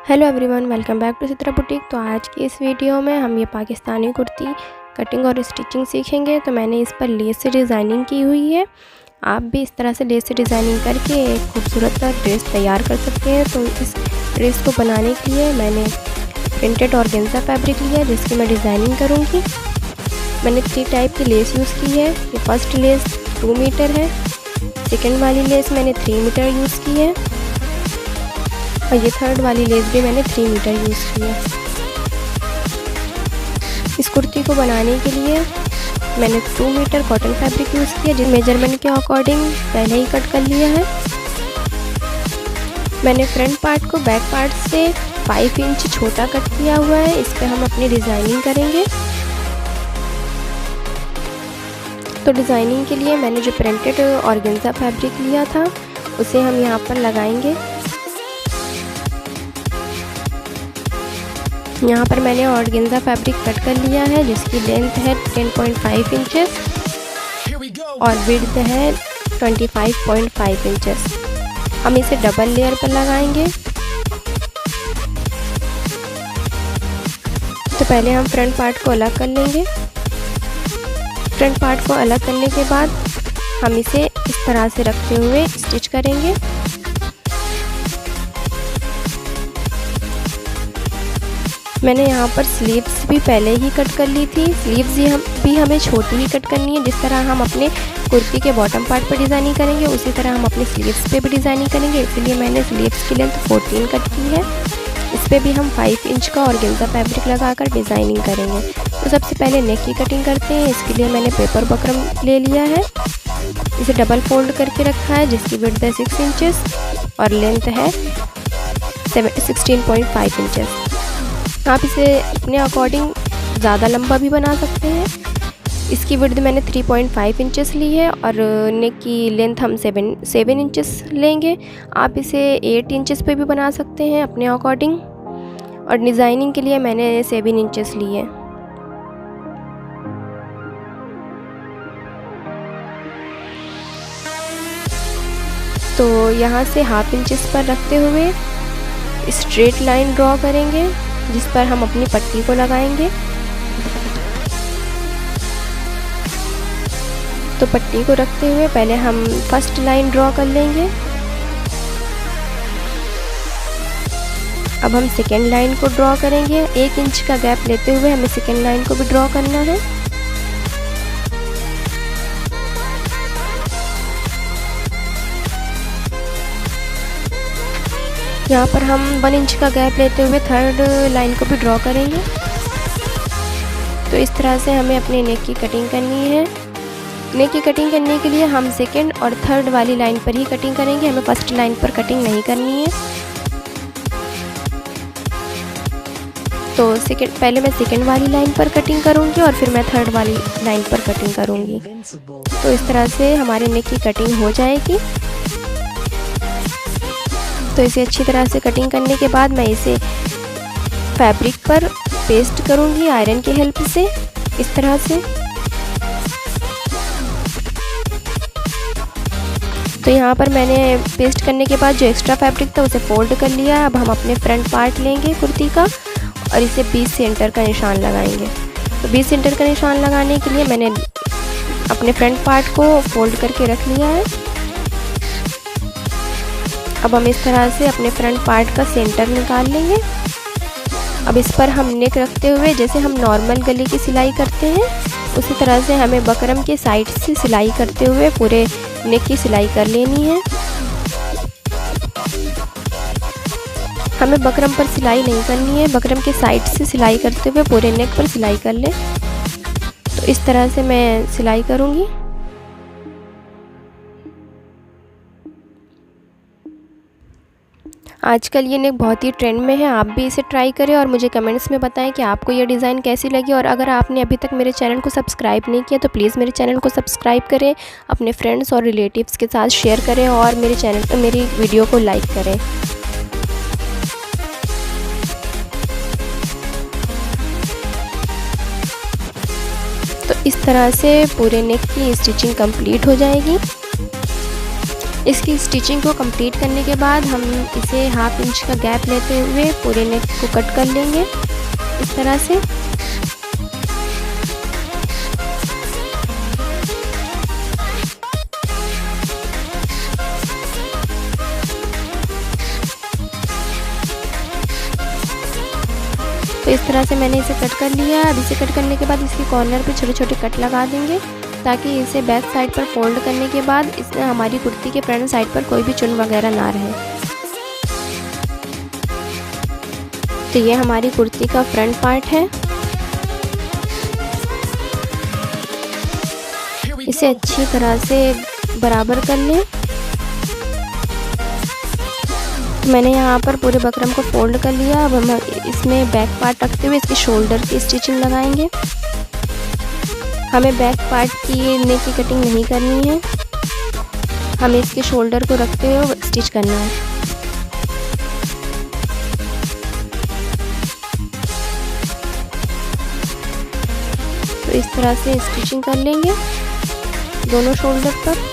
Hello everyone, welcome back to Chitra boutique. तो आज की इस वीडियो में हम ये पाकिस्तानी कुर्ती कटिंग और स्टिचिंग सीखेंगे। तो मैंने इस पर लेस से डिज़ाइनिंग की हुई है। आप भी इस तरह से लेस से डिज़ाइनिंग करके एक खूबसूरत ड्रेस तैयार कर सकते हैं। तो इस ड्रेस को बनाने के लिए मैंने प्रिंटेड ऑर्गेन्जा फैब्रिक लिया है जिसकी मैं डिज़ाइनिंग करूँगी। मैंने 3 टाइप की लेस यूज़ की है। ये फर्स्ट लेस 2 मीटर है, सेकेंड वाली लेस मैंने 3 मीटर यूज़ की है और ये थर्ड वाली लेस भी मैंने 3 मीटर यूज़ की है। इस कुर्ती को बनाने के लिए मैंने 2 मीटर कॉटन फैब्रिक यूज़ किया, जिस मेजरमेंट के अकॉर्डिंग पहले ही कट कर लिया है। मैंने फ्रंट पार्ट को बैक पार्ट से 5 इंच छोटा कट किया हुआ है। इस पर हम अपनी डिज़ाइनिंग करेंगे। तो डिज़ाइनिंग के लिए मैंने जो प्रिंटेड ऑर्गेन्जा फैब्रिक लिया था उसे हम यहाँ पर लगाएंगे। यहाँ पर मैंने ऑर्गेन्जा फैब्रिक कट कर लिया है जिसकी लेंथ है 10.5 इंचेस और विड्थ है 25.5 इंचेस। हम इसे डबल लेयर पर लगाएंगे। तो पहले हम फ्रंट पार्ट को अलग कर लेंगे। फ्रंट पार्ट को अलग करने के बाद हम इसे इस तरह से रखते हुए स्टिच करेंगे। मैंने यहाँ पर स्लीव्स भी पहले ही कट कर ली थी। स्लीव्स भी हमें छोटी ही कट करनी है। जिस तरह हम अपने कुर्ती के बॉटम पार्ट पर डिज़ाइनिंग करेंगे उसी तरह हम अपने स्लीव्स पे भी डिज़ाइनिंग करेंगे। इसलिए मैंने स्लीव्स की लेंथ 14 कट की है। इस पर भी हम 5 इंच का ऑर्गेन्जा फैब्रिक लगाकर डिज़ाइनिंग करेंगे। तो सबसे पहले नेक की कटिंग करते हैं। इसके लिए मैंने पेपर बकरम ले लिया है, इसे डबल फोल्ड करके रखा है जिसकी विड्थ है 6 इंचेस और लेंथ है 16.5 इंचेस। आप इसे अपने अकॉर्डिंग ज़्यादा लंबा भी बना सकते हैं। इसकी विड्थ मैंने 3.5 इंचेस ली है और नेक की लेंथ हम 7 इंचेस लेंगे। आप इसे 8 इंचेस पे भी बना सकते हैं अपने अकॉर्डिंग। और डिज़ाइनिंग के लिए मैंने 7 इंचेस ली है। तो यहाँ से हाफ इंचेस पर रखते हुए स्ट्रेट लाइन ड्रॉ करेंगे जिस पर हम अपनी पट्टी को लगाएंगे। तो पट्टी को रखते हुए पहले हम फर्स्ट लाइन ड्रॉ कर लेंगे। अब हम सेकेंड लाइन को ड्रॉ करेंगे। 1 इंच का गैप लेते हुए हमें सेकेंड लाइन को भी ड्रॉ करना है। यहाँ पर हम 1 इंच का गैप लेते हुए थर्ड लाइन को भी ड्रॉ करेंगे। तो इस तरह से हमें अपने नेक की कटिंग करनी है। नेक की कटिंग करने के लिए हम सेकेंड और थर्ड वाली लाइन पर ही कटिंग करेंगे, हमें फर्स्ट लाइन पर कटिंग नहीं करनी है। तो पहले मैं सेकेंड वाली लाइन पर कटिंग करूँगी और फिर मैं थर्ड वाली लाइन पर कटिंग करूँगी। तो इस तरह से हमारे नेक की कटिंग हो जाएगी। तो इसे अच्छी तरह से कटिंग करने के बाद मैं इसे फैब्रिक पर पेस्ट करूँगी आयरन की हेल्प से, इस तरह से। तो यहाँ पर मैंने पेस्ट करने के बाद जो एक्स्ट्रा फैब्रिक था उसे फोल्ड कर लिया। अब हम अपने फ्रंट पार्ट लेंगे कुर्ती का और इसे 20 सेंटर का निशान लगाएंगे। तो 20 सेंटर का निशान लगाने के लिए मैंने अपने फ्रंट पार्ट को फोल्ड करके रख लिया है। अब हम इस तरह से अपने फ्रंट पार्ट का सेंटर निकाल लेंगे। अब इस पर हम नेक रखते हुए जैसे हम नॉर्मल गले की सिलाई करते हैं उसी तरह से हमें बकरम के साइड से सिलाई करते हुए पूरे नेक की सिलाई कर लेनी है। हमें बकरम पर सिलाई नहीं करनी है, बकरम के साइड से सिलाई करते हुए पूरे नेक पर सिलाई कर लें। तो इस तरह से मैं सिलाई करूँगी। आजकल ये नेक बहुत ही ट्रेंड में है। आप भी इसे ट्राई करें और मुझे कमेंट्स में बताएं कि आपको ये डिज़ाइन कैसी लगी। और अगर आपने अभी तक मेरे चैनल को सब्सक्राइब नहीं किया तो प्लीज़ मेरे चैनल को सब्सक्राइब करें, अपने फ्रेंड्स और रिलेटिव्स के साथ शेयर करें और मेरी वीडियो को लाइक करें। तो इस तरह से पूरे नेक की स्टिचिंग कंप्लीट हो जाएगी। इसकी स्टिचिंग को कंप्लीट करने के बाद हम इसे 1/2 इंच का गैप लेते हुए पूरे नेक को कट कर लेंगे इस तरह से। तो इस तरह से मैंने इसे कट कर लिया। अब इसे कट करने के बाद इसके कॉर्नर पे छोटे छोटे कट लगा देंगे ताकि इसे बैक साइड पर फोल्ड करने के बाद इसमें हमारी कुर्ती के फ्रंट साइड पर कोई भी चुन वगैरह ना रहे। तो ये हमारी कुर्ती का फ्रंट पार्ट है। इसे अच्छी तरह से बराबर कर लें। तो मैंने यहाँ पर पूरे बकरम को फोल्ड कर लिया। अब हम इसमें बैक पार्ट रखते हुए इसकी शोल्डर की स्टिचिंग लगाएंगे। हमें बैक पार्ट की नेक की कटिंग नहीं करनी है, हमें इसके शोल्डर को रखते हुए स्टिच करना है। तो इस तरह से स्टिचिंग कर लेंगे दोनों शोल्डर पर।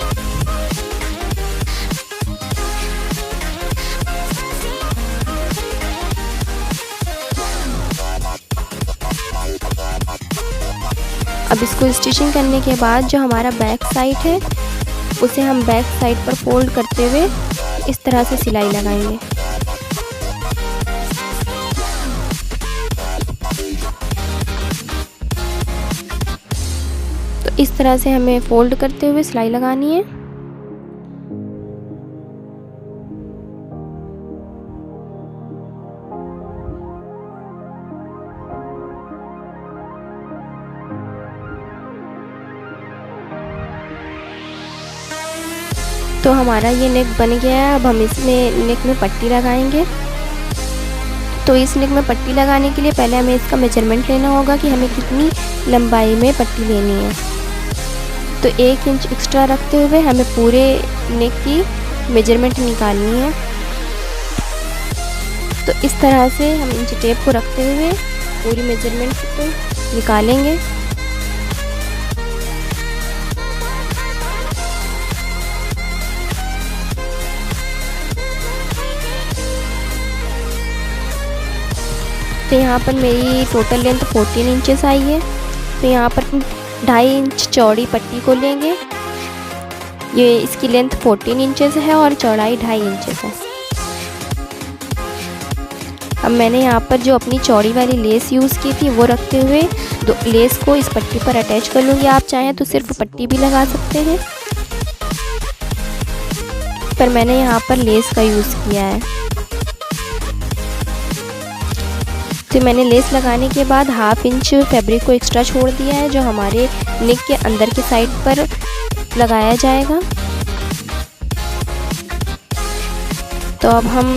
अब इसको स्टिचिंग करने के बाद जो हमारा बैक साइड है उसे हम बैक साइड पर फोल्ड करते हुए इस तरह से सिलाई लगाएंगे। तो इस तरह से हमें फोल्ड करते हुए सिलाई लगानी है। तो हमारा ये नेक बन गया है। अब हम इसमें नेक में पट्टी लगाएंगे। तो इस नेक में पट्टी लगाने के लिए पहले हमें इसका मेजरमेंट लेना होगा कि हमें कितनी लंबाई में पट्टी लेनी है। तो 1 इंच एक्स्ट्रा रखते हुए हमें पूरे नेक की मेजरमेंट निकालनी है। तो इस तरह से हम इंच टेप को रखते हुए पूरी मेजरमेंट को निकालेंगे। तो यहाँ पर मेरी टोटल लेंथ 14 इंचेस आई है। तो यहाँ पर 2.5 इंच चौड़ी पट्टी को लेंगे। ये इसकी लेंथ 14 इंचेस है और चौड़ाई 2.5 इंचेस है। अब मैंने यहाँ पर जो अपनी चौड़ी वाली लेस यूज़ की थी वो रखते हुए लेस को इस पट्टी पर अटैच कर लूँगी। आप चाहें तो सिर्फ पट्टी भी लगा सकते हैं, पर मैंने यहाँ पर लेस का यूज़ किया है। तो मैंने लेस लगाने के बाद 1/2 इंच फैब्रिक को एक्स्ट्रा छोड़ दिया है जो हमारे नेक के अंदर के साइड पर लगाया जाएगा। तो अब हम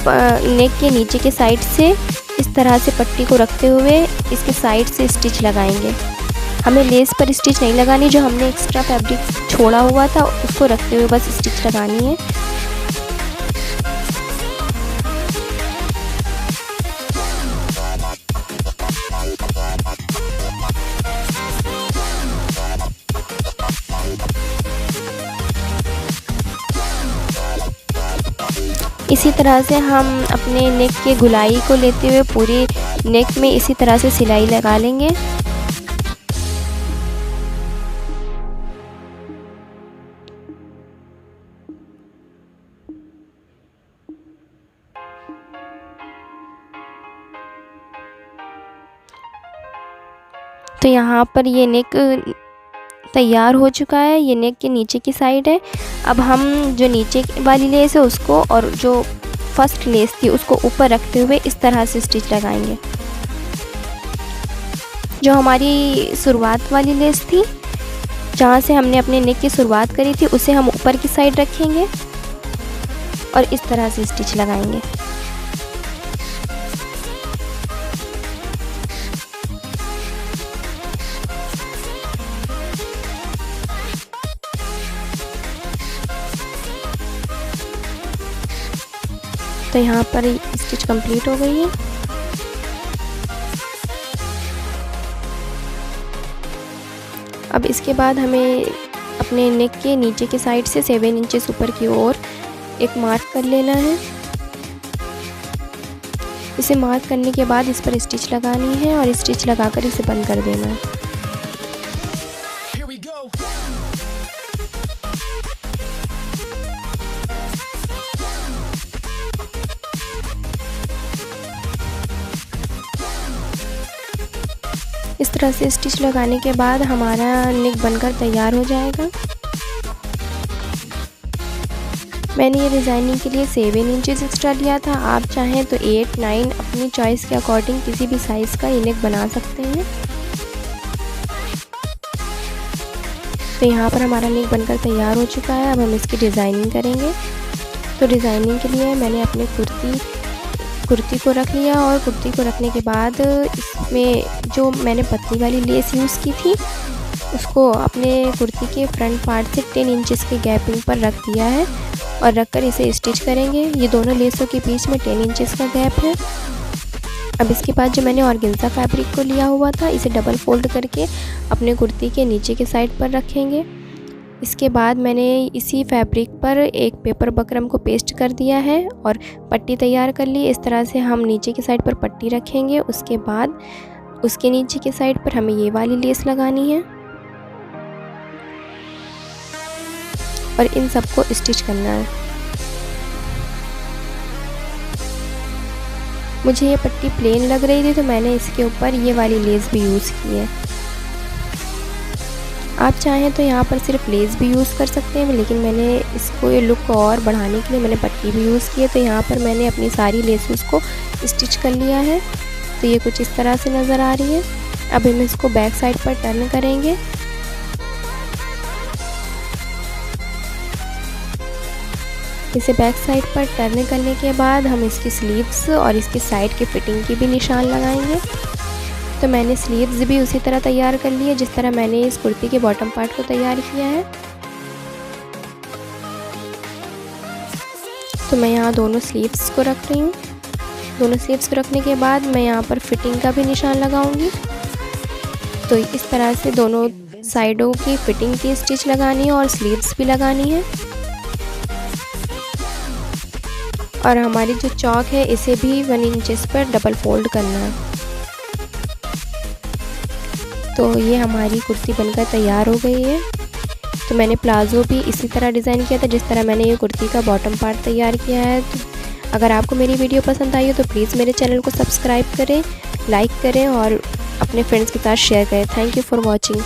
नेक के नीचे के साइड से इस तरह से पट्टी को रखते हुए इसके साइड से स्टिच लगाएंगे। हमें लेस पर स्टिच नहीं लगानी, जो हमने एक्स्ट्रा फैब्रिक छोड़ा हुआ था उसको रखते हुए बस स्टिच लगानी है। इसी तरह से हम अपने नेक के गुलाई को लेते हुए पूरी नेक में इसी तरह से सिलाई लगा लेंगे। तो यहाँ पर ये नेक तैयार हो चुका है। ये नेक के नीचे की साइड है। अब हम जो नीचे वाली लेस है उसको और जो फर्स्ट लेस थी उसको ऊपर रखते हुए इस तरह से स्टिच लगाएंगे। जो हमारी शुरुआत वाली लेस थी जहाँ से हमने अपने नेक की शुरुआत करी थी उसे हम ऊपर की साइड रखेंगे और इस तरह से स्टिच लगाएंगे। तो यहाँ पर स्टिच कंप्लीट हो गई है। अब इसके बाद हमें अपने नेक के नीचे की साइड से 7 इंचेस ऊपर की ओर एक मार्क कर लेना है। इसे मार्क करने के बाद इस पर स्टिच लगानी है और स्टिच लगाकर इसे बंद कर देना है। इस तरह से स्टिच लगाने के बाद हमारा नेक बनकर तैयार हो जाएगा। मैंने ये डिज़ाइनिंग के लिए 7 इंचेस एक्स्ट्रा लिया था। आप चाहें तो 8, 9 अपनी चॉइस के अकॉर्डिंग किसी भी साइज़ का ये नेक बना सकते हैं। तो यहाँ पर हमारा नेक बनकर तैयार हो चुका है। अब हम इसकी डिज़ाइनिंग करेंगे। तो डिज़ाइनिंग के लिए मैंने अपने कुर्ती को रख लिया और कुर्ती को रखने के बाद इसमें जो मैंने पतली वाली लेस यूज़ की थी उसको अपने कुर्ती के फ्रंट पार्ट से 10 इंचेस के गैपिंग पर रख दिया है और रखकर इसे स्टिच करेंगे। ये दोनों लेसों के बीच में 10 इंचेस का गैप है। अब इसके बाद जो मैंने ऑर्गेन्जा फैब्रिक को लिया हुआ था इसे डबल फोल्ड करके अपने कुर्ती के नीचे के साइड पर रखेंगे। इसके बाद मैंने इसी फैब्रिक पर एक पेपर बकरम को पेस्ट कर दिया है और पट्टी तैयार कर ली। इस तरह से हम नीचे की साइड पर पट्टी रखेंगे। उसके बाद उसके नीचे की साइड पर हमें ये वाली लेस लगानी है और इन सबको स्टिच करना है। मुझे ये पट्टी प्लेन लग रही थी तो मैंने इसके ऊपर ये वाली लेस भी यूज़ की है। आप चाहें तो यहाँ पर सिर्फ लेस भी यूज़ कर सकते हैं, लेकिन मैंने इसको ये लुक को और बढ़ाने के लिए मैंने पट्टी भी यूज़ की है। तो यहाँ पर मैंने अपनी सारी लेसेस को स्टिच कर लिया है। तो ये कुछ इस तरह से नज़र आ रही है। अब हम इसको बैक साइड पर टर्न करेंगे। इसे बैक साइड पर टर्न करने के बाद हम इसकी स्लीव्स और इसकी साइड की फिटिंग की भी निशान लगाएंगे। तो मैंने स्लीव्स भी उसी तरह तैयार कर ली है जिस तरह मैंने इस कुर्ती के बॉटम पार्ट को तैयार किया है। तो मैं यहाँ दोनों स्लीव्स को रख रही हूँ। दोनों स्लीव्स को रखने के बाद मैं यहाँ पर फिटिंग का भी निशान लगाऊंगी। तो इस तरह से दोनों साइडों की फिटिंग की स्टिच लगानी है और स्लीव्स भी लगानी है। और हमारी जो चौक है इसे भी 1 इंचेस पर डबल फोल्ड करना है। तो ये हमारी कुर्ती बनकर तैयार हो गई है। तो मैंने प्लाज़ो भी इसी तरह डिज़ाइन किया था जिस तरह मैंने ये कुर्ती का बॉटम पार्ट तैयार किया है। तो अगर आपको मेरी वीडियो पसंद आई हो तो प्लीज़ मेरे चैनल को सब्सक्राइब करें, लाइक करें और अपने फ्रेंड्स के साथ शेयर करें। Thank you for watching.